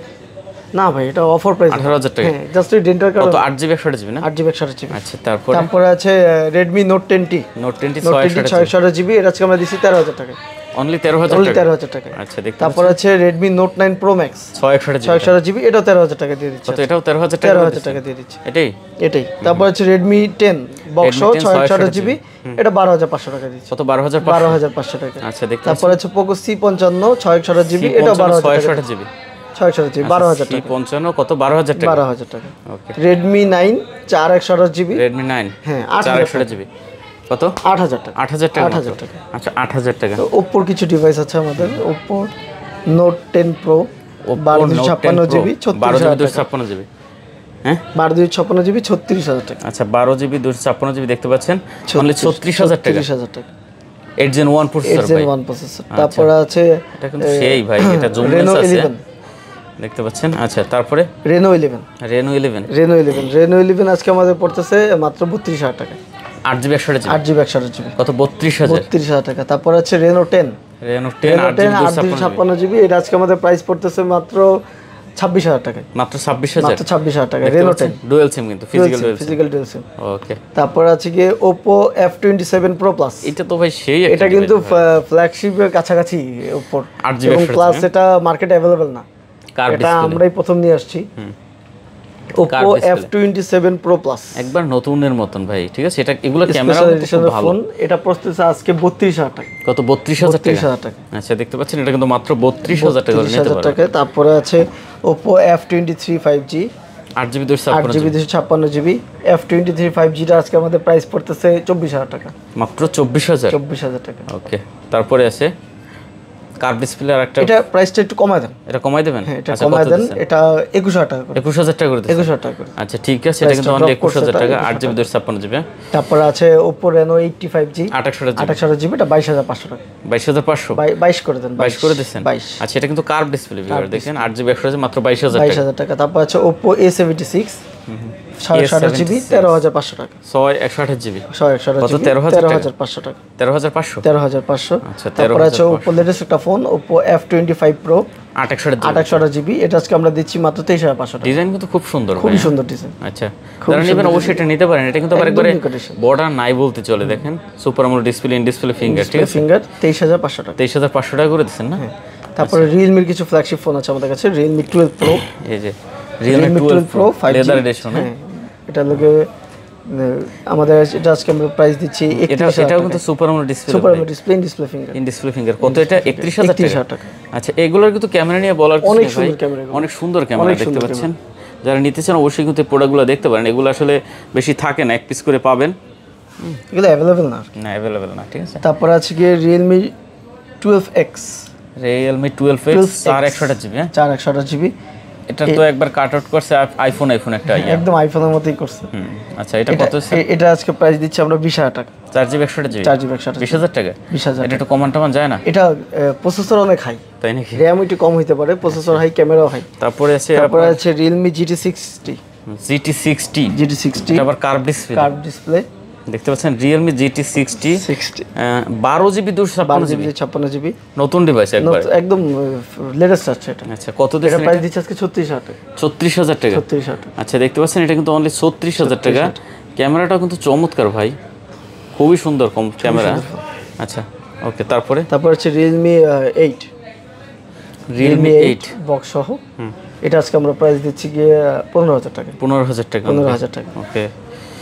না ভাই, এটা অফার প্রাইস 18000 টাকা। হ্যাঁ, জাস্ট ওই ডেন্টার কারণে। কত? 8GB 128GB না? 8GB 128GB। আচ্ছা, তারপরে আছে Redmi Note 10T 6/128GB, এটা আজকে আমরা দিচ্ছি 13000 টাকা। অনলি 13000 টাকা। আচ্ছা, দেখতে তারপর আছে Redmi Note 9 Pro Max 6/128GB, এটাও 13000 টাকা দিয়ে দিচ্ছি। কত? এটাও 13000 টাকা দিয়ে দিচ্ছি। এটাই। তারপর আছে Redmi 10 Box 6/128GB, এটা 12500 টাকা দিচ্ছি। কত? 12500 টাকা। আচ্ছা, দেখতে। তারপর আছে Poco C55 6/128GB, এটা 126GB 126GB 55 কত? 12000 টাকা। 12000 টাকা। ওকে। Redmi 9 4/128GB, Redmi 9 হ্যাঁ 4/128GB কত? 8000 টাকা। 8000 টাকা। 8000 টাকা। আচ্ছা, 8000 টাকা। Oppo কিছু ডিভাইস আছে আমাদের, Oppo Note 10 Pro 1256GB 256GB। হ্যাঁ, 1256GB 36000 টাকা। আচ্ছা, 12GB 256GB দেখতে পাচ্ছেন অনলি 36000 টাকা। 36000 টাকা। 8 Gen 1 প্রসেসর ভাই। 8 Gen 1 প্রসেসর। তারপর আছে এটা কিন্তু সেই ভাই, এটা জুম লেন্স আছে দেখতে পাচ্ছেন। আচ্ছা, তারপরে Reno 11 Reno 11 আজকে আমাদের পড়তেছে মাত্র 32000 টাকা। 8GB 128GB 8GB কত? 32000 টাকা। তারপর আছে Reno 10 856GB, এটা আজকে আমাদের প্রাইস পড়তেছে মাত্র 26000 টাকা। মাত্র 26000 টাকা। Reno 10 ডুয়াল সিম, কিন্তু ফিজিক্যাল ডুয়াল সিম। ওকে। তারপর আছে কি Oppo F27 Pro Plus, এটা তো ভাই সেই, এটা কিন্তু ফ্ল্যাগশিপের কাছাকাছি Oppo, এবং প্লাস এটা মার্কেটে अवेलेबल না, এটা আমরাই প্রথম নিয়ে আসছি। Oppo F27 Pro Plus একবার নতুনের মতন ভাই, ঠিক আছে। এটা এগুলো ক্যামেরা খুব ভালো। এটা পড়তেছে আজকে 32000 টাকা। কত? 32000 টাকা। আচ্ছা, দেখতে পাচ্ছেন এটা কিন্তু মাত্র 32000 টাকা নিতে পারবেন। তারপরে আছে Oppo F23 5G 8GB 256GB F23 5G টা আজকে আমাদের প্রাইস পড়তেছে 24000 টাকা। মাত্র 24000 টাকা। ওকে। তারপরে আছে কার্ভ ডিসপ্লে আর একটা, এটা প্রাইসটা একটু কমায় দেন। এটা কমাই দেবেন? আচ্ছা, কমায় দেন। এটা 21000 টাকা করে। 21000 টাকা করে দিন। 21000 টাকা করে। আচ্ছা, ঠিক আছে, এটা কিন্তু অনলি 21000 টাকা 8GB 256GB। তারপর আছে Oppo Reno 80 5G 828GB, এটা 22500 টাকা। 22500 22 করে দেন। 22 করে দিবেন। 22। আচ্ছা, এটা কিন্তু কার্ভ ডিসপ্লে ভিউয়ার দেখেন, 8GB 128GB মাত্র 22000 টাকা। তারপর আছে Oppo A76 628GB 13500 টাকা। 128GB কত? 13500 টাকা। 13500। আচ্ছা, তারপর আছে Oppo লেটেস্ট একটা phone Oppo F25 Pro 828GB, এটা আজকে আমরা দিচ্ছি মাত্র 23500 টাকা। ডিজাইন কিন্তু খুব সুন্দর, খুব সুন্দর ডিজাইন। আচ্ছা, যারা নেবেন অবশ্যই এটা নিতে পারেন। এটা কিন্তু একবারে বর্ডার নাই বলতে চলে। দেখেন super AMOLED display, in display finger, ঠিক আছে। ফিঙ্গার 23500 টাকা। 23500 টাকা করে দিচ্ছেন না? তারপরে Realme এর কিছু ফ্ল্যাগশিপ ফোন আছে আমাদের কাছে, Realme 12 Pro, এই যে Realme 12 Pro লেদার এডিশন। এটা লোকে আমাদের এটা আজকে আমরা প্রাইস দিচ্ছি। এটাও কিন্তু super AMOLED display, super AMOLED display, in display finger. কত এটা? 31000 টাকা। আচ্ছা, এগুলোর কিন্তু ক্যামেরা নিয়ে বলার কিছু নেই ভাই, অনেক সুন্দর ক্যামেরা দেখতে পাচ্ছেন। যারা নিতে চান অবশ্যই কিন্তু প্রোডাক্টগুলো দেখতে পারেন, এগুলো আসলে বেশি থাকে না, এক পিস করে পাবেন, এগুলো অ্যাভেলেবেল না, অ্যাভেলেবেল না, ঠিক আছে। তারপর আছে গিয়ে Realme 12X, Realme 12X 4128 GB, 4128 GB. এটা তো একবার কাট আউট করছে আইফোন একটা একদম আইফোনের মতোই করছে। আচ্ছা, এটা কত? এটা আজকে প্রাইস দিচ্ছি আমরা 20000 টাকা। 4GB 128GB, 4GB 128GB, 20000 টাকা। 20000 এটা একটু কমান টমান যায় না? এটা প্রসেসর অনেক হাই, তাই নাকি? RAM একটু কম হইতে পারে, প্রসেসর হাই, ক্যামেরাও হাই। তারপরে আছে Realme GT60, এটা আবার কার্ভ ডিসপ্লে দেখতে পাচ্ছেন। Realme GT60 12GB 256GB, নতুন ডিভাইস একদম লেটেস্ট আছে এটা। আচ্ছা, কত দিন? এটা প্রাইস দিচ্ছে আজকে 36000 টাকা। 36000 টাকা। 36000 টাকা। আচ্ছা, দেখতে পাচ্ছেন এটা কিন্তু অনলি 36000 টাকা। ক্যামেরাটাও কিন্তু চমৎকার ভাই, খুবই সুন্দর ক্যামেরা। আচ্ছা, ওকে। তারপরে হচ্ছে Realme 8 বক্স সহ, এটা আজকে আমরা প্রাইস দিচ্ছি গিয়ে 15000 টাকা। 15000 টাকা। 15000 টাকা। ওকে।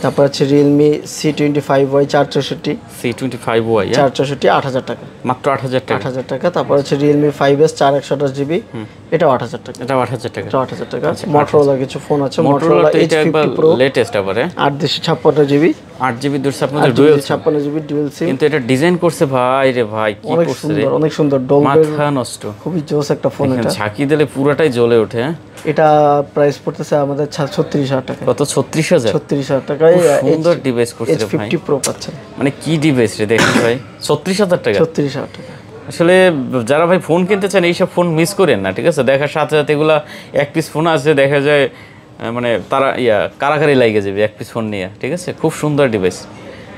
তারপর হচ্ছে Realme C25Y 464, C25Y 464 8000 টাকা, মাত্র 8000 টাকা। 8000 টাকা। তারপর হচ্ছে Realme 5S 4128GB, এটাও 8000 টাকা। এটা 8000 টাকা। 8000 টাকা। Motorola কিছু ফোন আছে, Motorola H50 Pro লেটেস্ট আবার 856GB, 8GB 256GB dual SIM. কিন্তু এটা ডিজাইন করছে ভাই রে ভাই, কি করছে রে, অনেক সুন্দর, ডলবের মাথা নষ্ট, খুবই জোস একটা ফোন। এটা ঝাঁকি দিলে পুরোটাই জ্বলে ওঠে। এটা প্রাইস পড়তেছে আমাদের 36000 টাকা। কত? 36000 টাকায় সুন্দর ডিভাইস করছে রে ভাই। H50 Pro পাচ্ছেন, মানে কি ডিভাইস রে দেখেন ভাই, 36000 টাকা। 36000 টাকা। আসলে যারা ভাই ফোন কিনতে চান এইসব ফোন মিস করেন না, ঠিক আছে। দেখার সাথে সাথে এগুলা এক পিস ফোন আছে, দেখা যায় মানে তারা কারাকারি লাগে যাবে এক পিস ফোন নিয়ে, ঠিক আছে। খুব সুন্দর ডিভাইস।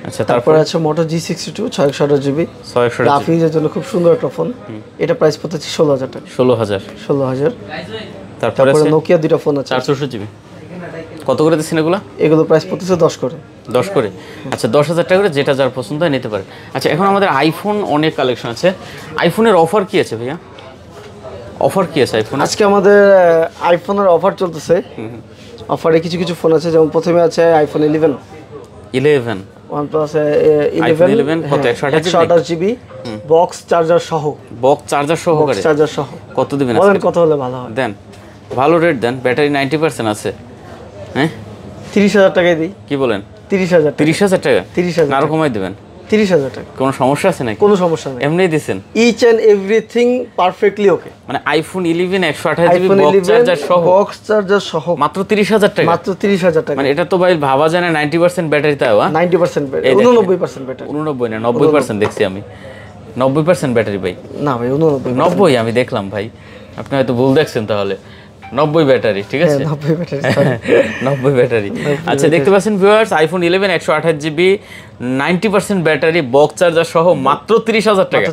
আচ্ছা, তারপরে আছে Moto G62 628GB, গ্রাফিক্সের জন্য খুব সুন্দর একটা ফোন। এটা প্রাইস পড়তেছে 16000 টাকা। 16000। তারপরে Nokia দুটো ফোন আছে 460GB, কত করে দিচ্ছেন এগুলো? এগুলো প্রাইস পড়তেছে 10 করে। 10 করে। আচ্ছা, 10000 টাকা করে, যেটা যার পছন্দ হয় নিতে পারে। আচ্ছা, এখন আমাদের আইফোন অনেক কালেকশন আছে। আইফোনের অফার কি আছে ভাইয়া? অফার কি আছে আইফোন? আজকে আমাদের আইফোনের অফার চলতেছে। অফারে কিছু ফোন আছে, যেমন প্রথমে আছে iPhone 11, OnePlus 11 কত? 128GB, বক্স চার্জার সহ। কত দিবেন? বলেন কত হলে ভালো হয়? দেন, ভালো রেট দেন। ব্যাটারি 90% আছে। হ্যাঁ, 30000 টাকায় দিই। কি বলেন? 30000 টাকা। 30000 আরো কমাই দিবেন। 30000 টাকা। কোনো সমস্যা আছে নাকি? কোনো সমস্যা নেই, এমনিই দিবেন। ইচ এন্ড এভরিথিং পারফেক্টলি ওকে। মানে iPhone 11 128GB বক্স চার্জার সহ মাত্র 30000 টাকা। মাত্র 30000 টাকা। মানে এটা তো ভাই ভাবা যায় না 90% ব্যাটারি তাও। 90% ব্যাটারি, 89% ব্যাটারি। 89 না 90% দেখছি আমি। 90% ব্যাটারি ভাই। না ভাই 89 90 আমি দেখলাম ভাই, আপনি হয়তো ভুল দেখছেন তাহলে। 90 ব্যাটারি, ঠিক আছে। 90 ব্যাটারি, 90 ব্যাটারি। আচ্ছা, দেখতে পাচ্ছেন viewers, iPhone 11 128GB 90% battery, box charger সহ মাত্র 30000 টাকা।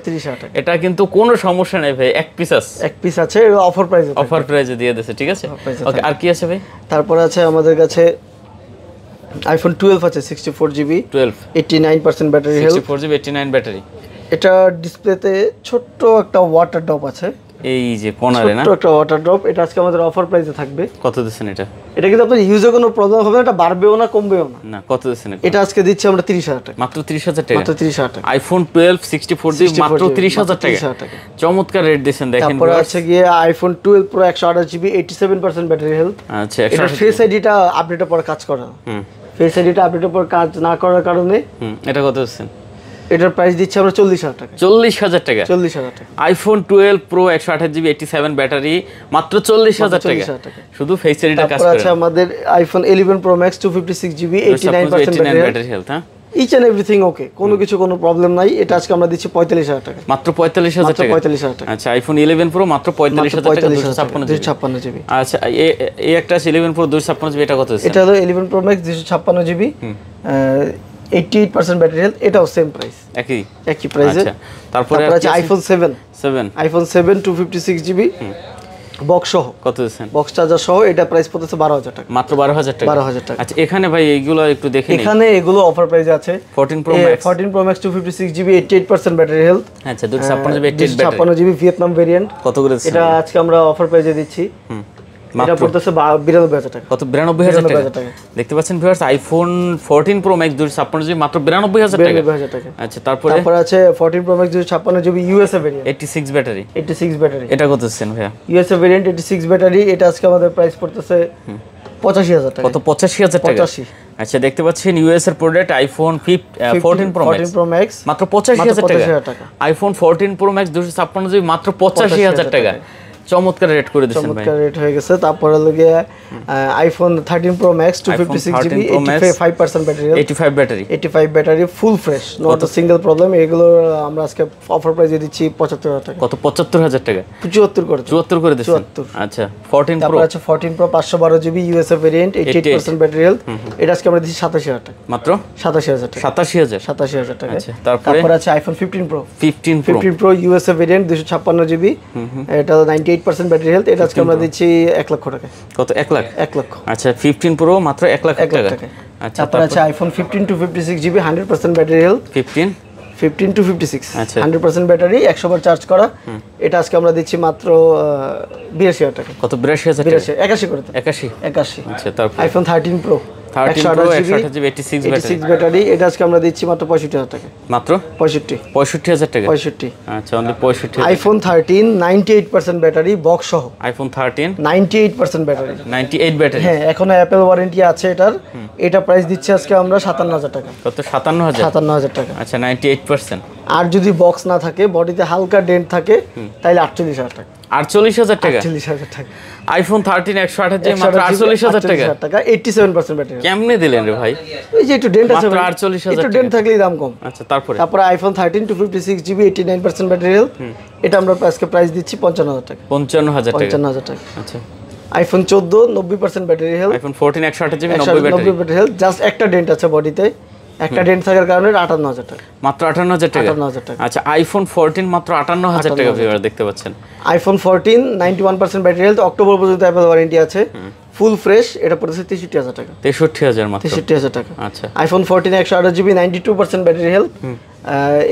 এটা কিন্তু কোনো সমস্যা নেই ভাই, এক পিস আছে, অফার প্রাইসে দিয়ে দিয়েছে, ঠিক আছে। ওকে, আর কি আছে ভাই? তারপর আছে আমাদের কাছে iPhone 12 আছে 64GB, 89% battery health, 64GB 89 battery. এটা ডিসপ্লেতে ছোট্ট একটা ওয়াটার ড্রপ আছে, এই যে কোনারে না, ছোট্ট একটা ওয়াটার ড্রপ। এটা আজকে আমাদের অফার প্রাইসে থাকবে। কত দিচ্ছেন এটা? এটা কিন্তু আপনার ইউজে কোনো প্রবলেম হবে না, এটা বাড়বেও না কমবেও না। না, কত দিচ্ছেন এটা? আজকে দিচ্ছি আমরা 30000 টাকা। মাত্র 30000 টাকা। মাত্র 30000 টাকা। iPhone 12 64GB মাত্র 30000 টাকা। চমৎকার রেট দিয়েছেন দেখেন। তারপর আছে গিয়ে iPhone 12 Pro 128GB 87% battery health. আচ্ছা, এটা ফেস আইডিটা আপডেটের পর কাজ করে না। ফেস আইডিটা আপডেটের পর কাজ না করার কারণে এটা কত দিচ্ছেন? এটার প্রাইস দিচ্ছি আমরা 40000 টাকা। 40000 টাকা। 40000 টাকা। iPhone 12 Pro 128GB 87 ব্যাটারি মাত্র 40000 টাকা। শুধু ফেস আইডিটা কাজ করে। তারপর আছে আমাদের iPhone 11 Pro Max 256GB 89% battery health. হ্যাঁ, ইচ এন্ড এভরিথিং ওকে, কোনো প্রবলেম নাই। এটা আজকে আমরা দিচ্ছি 45000 টাকা। মাত্র 45000 টাকা। 45000 টাকা। আচ্ছা, iPhone 11 Pro মাত্র 45000 টাকা, 256GB। আচ্ছা, এই একটা 11 Pro 256GB, এটা কত আছে? এটা হলো 11 Pro Max 256GB, 88% battery health. এটাও সেম প্রাইস, একই প্রাইসে। আচ্ছা, তারপরে আছে iPhone 7 256GB বক্স সহ। কত দিচ্ছেন? বক্স চার্জার সহ। এটা প্রাইস পড়তেছে 12000 টাকা। মাত্র 12000 টাকা। 12000 টাকা। আচ্ছা, এখানে ভাই এইগুলো একটু দেখে নিন। এখানে এগুলো অফার প্রাইসে আছে। 14 Pro Max 256GB 88% battery health. আচ্ছা, 256GB 88 battery, 256GB Vietnam variant. কত করে? এটা আজকে আমরা অফার প্রাইসে দিচ্ছি এটা পড়তেছে 92000 টাকা। কত? 92000 টাকা। দেখতে পাচ্ছেন viewers, iPhone 14 pro max 256 GB মাত্র 92000 টাকা। 92000 টাকা। আচ্ছা, তারপরে আছে 14 pro max 256 GB USA variant, 86 battery. 86 battery. এটা কত দিচ্ছেন ভাইয়া? ইউএসএ ভেরিয়েন্ট 86 ব্যাটারি, এটা আজকে আমাদের প্রাইস পড়তেছে 85000 টাকা। কত? 85000 টাকা। 85। আচ্ছা, দেখতে পাচ্ছেন ইউএস এর প্রোডাক্ট আইফোন 14 প্রো ম্যাক্স মাত্র 85000 টাকা। আইফোন 14 প্রো ম্যাক্স 256 জিবি মাত্র 85000 টাকা। চমৎকার রেট করে দিয়েছেন ভাই, চমৎকার রেট হয়ে গেছে। তারপরে লাগে iPhone 13 pro max 256 GB 85% battery, 85 battery, full fresh, not a single problem. এগুলো আমরা আজকে অফার প্রাইসে দিচ্ছি 75000 টাকা। কত? 75000 টাকা। 74 করে 74 করে দিয়েছেন। আচ্ছা, 14 প্রো। তারপর আছে 14 pro 512 GB USA variant, 88% battery health. এটা আজকে আমরা দিচ্ছি 87000 টাকা। মাত্র 87000 টাকা। 87000 টাকা। আচ্ছা, তারপর আছে iPhone 15 pro. 15 pro USA variant 256 GB, এটা 98% ব্যাটারি হেলথ। এটা আজকে আমরা দিচ্ছি 1 লক্ষ টাকা। কত? 1 লাখ। 1 লক্ষ। আচ্ছা, 15 প্রো মাত্র 1 লাখ টাকা। আচ্ছা, তারপর আছে iPhone 15 two 56 GB 100% battery health. 15 two 56 100% battery, 100 বার চার্জ করা। এটা আজকে আমরা দিচ্ছি মাত্র 82000 টাকা। কত? 82000 টাকা। 81 করে 81। আচ্ছা, তারপর আইফোন 13 প্রো 128 জিবি 86 ব্যাটারি, এটা আজকে আমরা দিচ্ছি মাত্র 65000 টাকা। মাত্র 65000 টাকা। 65। আচ্ছা, অনলি 65। আইফোন 13 98% ব্যাটারি বক্স সহ। IPhone 13 98% battery, 98 battery. হ্যাঁ, এখনো অ্যাপল ওয়ারেন্টি আছে এটার। এটা প্রাইস দিচ্ছি আজকে আমরা 57000 টাকা। কত? 57000 টাকা। আচ্ছা, 98%। আর যদি বক্স না থাকে, বডিতে হালকা ডেন্ট থাকে, তাহলে 48000 টাকা। 48000 টাকা। 48000 টাকা। আইফোন 13 128 জিবি মাত্র 48000 টাকা। 87% ব্যাটারি। কেমনে দিলেন রে ভাই? এই যে একটু ডেন্ট আছে, মাত্র 48000 একটু ডেন্ট থাকলেই দাম কম। আচ্ছা, তারপরে iPhone 13 two 56 GB 89% battery health. এটা আমরা আজকে প্রাইস দিচ্ছি 55000 টাকা। 55000 টাকা। আচ্ছা, iPhone 14 90% battery health. IPhone 14 128 GB 90 battery health. Just একটা ডেন্ট আছে বডিতে, একটা ডেন্ট থাকার কারণে 58000 টাকা। মাত্র 58000 টাকা। 58000 টাকা। আচ্ছা, আইফোন 14 মাত্র 58000 টাকা ভিউয়ার দেখতে পাচ্ছেন। আইফোন 14 91% ব্যাটারি হেলথ, অক্টোবর পর্যন্ত অ্যাপল ওয়ারেন্টি আছে, ফুল ফ্রেশ। এটা পড়েছে 63000 টাকা। 63000 মাত্র। 63000 টাকা। আচ্ছা, আইফোন 14 128 জিবি 92% ব্যাটারি হেলথ,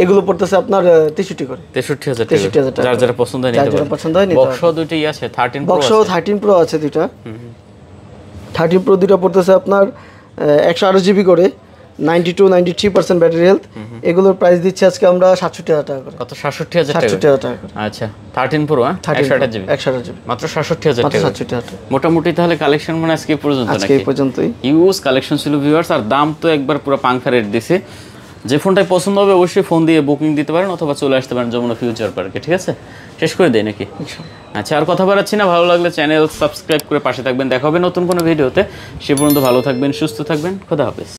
এগুলো পড়তেছে আপনার 63 করে। 63000 টাকা। যার যারা পছন্দ হয় নিতে পারেন। বক্স দুটোই আছে, 13 প্রো বক্স 13 প্রো আছে দুটো। 13 প্রো দুটো পড়তেছে আপনার 128 জিবি করে, 93% ব্যাটারি হেলথ। এগুলোর প্রাইস দিচ্ছি আজকে আমরা 67000 টাকা করে। কত? 67000 টাকা। 67000 টাকা। আচ্ছা, 13 প্রো 128 জিবি 128 জিবি মাত্র 67000 টাকা। 67000 টাকা। মোটামুটি তাহলে কালেকশন মানে আজকে পর্যন্ত নাকি? আজকে এই পর্যন্তই ইউজ কালেকশন ছিল ভিউয়ার্স, আর দাম তো একবার পুরো পাংখা রেট দিছে। যে ফোনটাই পছন্দ হবে অবশ্যই ফোন দিয়ে বুকিং দিতে পারেন, অথবা চলে আসতে পারেন যমুনা ফিউচার পার্কে। ঠিক আছে, শেষ করে দেই নাকি? আচ্ছা, আর কথা বাড়াচ্ছি না। ভালো লাগলে চ্যানেল সাবস্ক্রাইব করে পাশে থাকবেন। দেখা হবে নতুন কোনো ভিডিওতে। সে পর্যন্ত ভালো থাকবেন, সুস্থ থাকবেন। খোদা হাফেজ।